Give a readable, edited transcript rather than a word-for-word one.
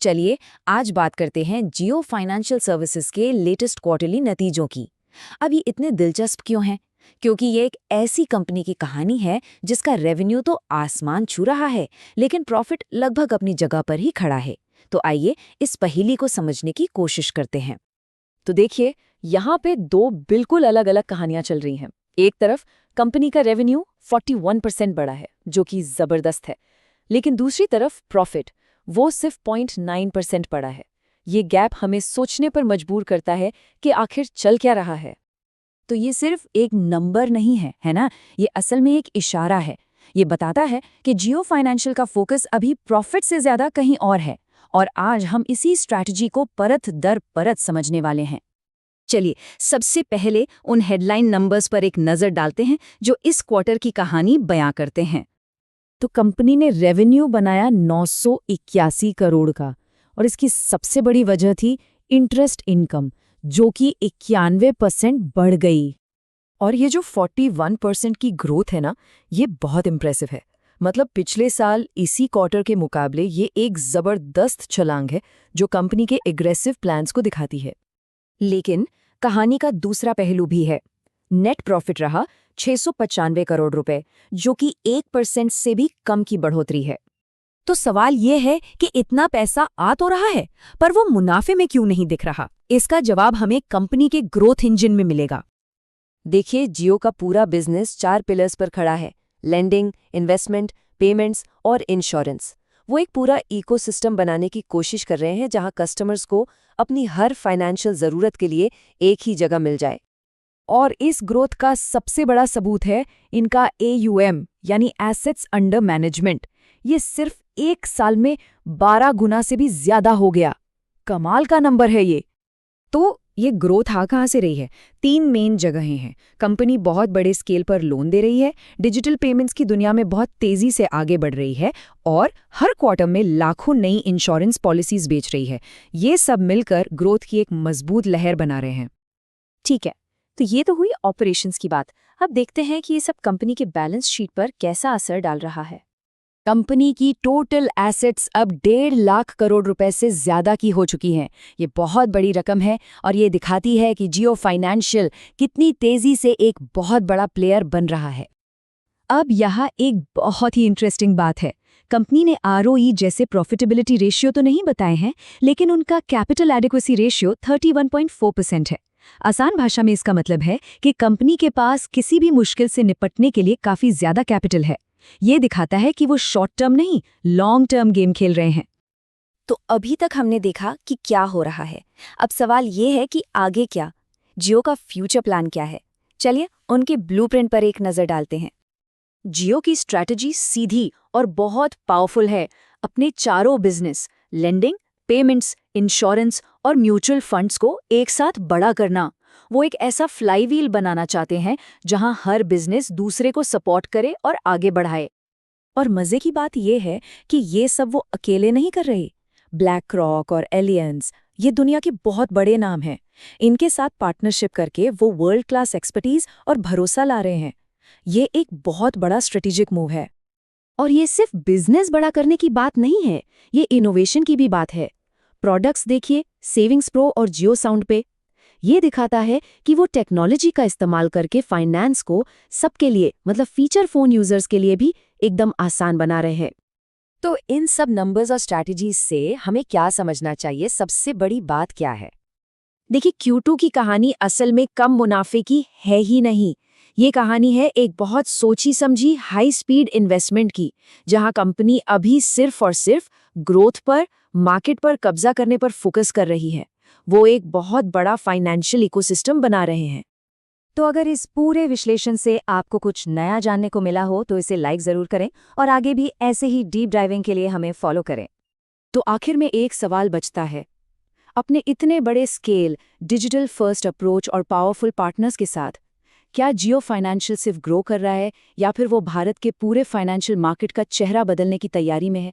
चलिए आज बात करते हैं जियो फाइनेंशियल सर्विसेज के लेटेस्ट क्वार्टरली नतीजों की। अब ये इतने दिलचस्प क्यों हैं? क्योंकि ये एक ऐसी कंपनी की कहानी है जिसका रेवेन्यू तो आसमान छू रहा है, लेकिन प्रॉफिट लगभग अपनी जगह पर ही खड़ा है। तो आइए इस पहेली को समझने की कोशिश करते हैं। तो देखिए, यहाँ पे दो बिल्कुल अलग अलग कहानियां चल रही हैं। एक तरफ कंपनी का रेवेन्यू 41% बढ़ा है, जो कि जबरदस्त है, लेकिन दूसरी तरफ प्रॉफिट वो सिर्फ 0.9% बढ़ा है। ये गैप हमें सोचने पर मजबूर करता है कि आखिर चल क्या रहा है। तो ये सिर्फ एक नंबर नहीं है ना? ये असल में एक इशारा है। ये बताता है कि जियो फाइनेंशियल का फोकस अभी प्रॉफिट से ज्यादा कहीं और है। और आज हम इसी स्ट्रैटेजी को परत दर परत समझने वाले हैं। चलिए सबसे पहले उन हेडलाइन नंबर्स पर एक नजर डालते हैं जो इस क्वार्टर की कहानी बयां करते हैं। तो कंपनी ने रेवेन्यू बनाया 981 करोड़ का, और इसकी सबसे बड़ी वजह थी इंटरेस्ट इनकम, जो कि 91% बढ़ गई। और ये जो 41% की ग्रोथ है ना, ये बहुत इम्प्रेसिव है। मतलब पिछले साल इसी क्वार्टर के मुकाबले ये एक जबरदस्त छलांग है जो कंपनी के एग्रेसिव प्लान्स को दिखाती है। लेकिन कहानी का दूसरा पहलू भी है। नेट प्रॉफिट रहा 695 करोड़ रुपए, जो कि 1% से भी कम की बढ़ोतरी है। तो सवाल ये है कि इतना पैसा आ तो रहा है, पर वो मुनाफे में क्यों नहीं दिख रहा? इसका जवाब हमें कंपनी के ग्रोथ इंजन में मिलेगा। देखिए, जियो का पूरा बिजनेस 4 पिलर्स पर खड़ा है: लेंडिंग, इन्वेस्टमेंट, पेमेंट्स और इंश्योरेंस। वो एक पूरा इकोसिस्टम बनाने की कोशिश कर रहे हैं जहां कस्टमर्स को अपनी हर फाइनेंशियल जरूरत के लिए एक ही जगह मिल जाए। और इस ग्रोथ का सबसे बड़ा सबूत है इनका AUM यानी एसेट्स अंडर मैनेजमेंट। ये सिर्फ एक साल में 12 गुना से भी ज्यादा हो गया। कमाल का नंबर है ये। तो ये ग्रोथ आ कहाँ से रही है? 3 मेन जगहें हैं। कंपनी बहुत बड़े स्केल पर लोन दे रही है, डिजिटल पेमेंट्स की दुनिया में बहुत तेजी से आगे बढ़ रही है, और हर क्वार्टर में लाखों नई इंश्योरेंस पॉलिसीज बेच रही है। ये सब मिलकर ग्रोथ की एक मजबूत लहर बना रहे हैं। ठीक है, तो ये तो हुई ऑपरेशंस की बात। अब देखते हैं कि ये सब कंपनी के बैलेंस शीट पर कैसा असर डाल रहा है। कंपनी की टोटल एसेट्स अब 1.5 लाख करोड़ रुपए से ज्यादा की हो चुकी हैं। ये बहुत बड़ी रकम है, और ये दिखाती है कि जियो फाइनेंशियल कितनी तेजी से एक बहुत बड़ा प्लेयर बन रहा है। अब यहाँ एक बहुत ही इंटरेस्टिंग बात है। कंपनी ने ROE जैसे प्रॉफिटेबिलिटी रेशियो तो नहीं बताए हैं, लेकिन उनका कैपिटल एडिक्वेसी रेशियो 31.4% है। आसान भाषा में इसका मतलब है कि कंपनी के पास किसी भी मुश्किल से निपटने के लिए काफी ज्यादा कैपिटल है। ये दिखाता है कि वो शॉर्ट टर्म नहीं, लॉन्ग टर्म गेम खेल रहे हैं। तो अभी तक हमने देखा कि क्या हो रहा है। अब सवाल ये है कि आगे क्या? जियो का फ्यूचर प्लान क्या है? चलिए उनके ब्लूप्रिंट पर एक नजर डालते हैं। जियो की स्ट्रैटेजी सीधी और बहुत पावरफुल है। अपने चारों बिजनेस, लेंडिंग, पेमेंट्स, इंश्योरेंस और म्यूचुअल फंड्स को एक साथ बड़ा करना। वो एक ऐसा फ्लाईव्हील बनाना चाहते हैं जहां हर बिजनेस दूसरे को सपोर्ट करे और आगे बढ़ाए। और मजे की बात यह है कि ये सब वो अकेले नहीं कर रहे। ब्लैक रॉक और एलियंस, ये दुनिया के बहुत बड़े नाम हैं। इनके साथ पार्टनरशिप करके वो वर्ल्ड क्लास एक्सपर्टीज और भरोसा ला रहे हैं। ये एक बहुत बड़ा स्ट्रेटेजिक मूव है। और ये सिर्फ बिजनेस बड़ा करने की बात नहीं है, ये इनोवेशन की भी बात है। प्रोडक्ट्स देखिए, सेविंग्स प्रो और जियो साउंड पे। ये दिखाता है कि वो टेक्नोलॉजी का इस्तेमाल करके फाइनेंस को सबके लिए, मतलब फीचर फोन यूजर्स के लिए भी एकदम आसान बना रहे हैं। तो इन सब नंबर्स और स्ट्रैटेजीज से हमें क्या समझना चाहिए? सबसे बड़ी बात क्या है? देखिए, Q2 की कहानी असल में कम मुनाफे की है ही नहीं। ये कहानी है एक बहुत सोची समझी हाई स्पीड इन्वेस्टमेंट की, जहां कंपनी अभी सिर्फ और सिर्फ ग्रोथ पर, मार्केट पर कब्जा करने पर फोकस कर रही है। वो एक बहुत बड़ा फाइनेंशियल इकोसिस्टम बना रहे हैं। तो अगर इस पूरे विश्लेषण से आपको कुछ नया जानने को मिला हो तो इसे लाइक जरूर करें, और आगे भी ऐसे ही डीप डाइविंग के लिए हमें फॉलो करें। तो आखिर में एक सवाल बचता है, अपने इतने बड़े स्केल, डिजिटल फर्स्ट अप्रोच और पावरफुल पार्टनर्स के साथ क्या जियो फाइनेंशियल सिर्फ ग्रो कर रहा है, या फिर वो भारत के पूरे फाइनेंशियल मार्केट का चेहरा बदलने की तैयारी में है?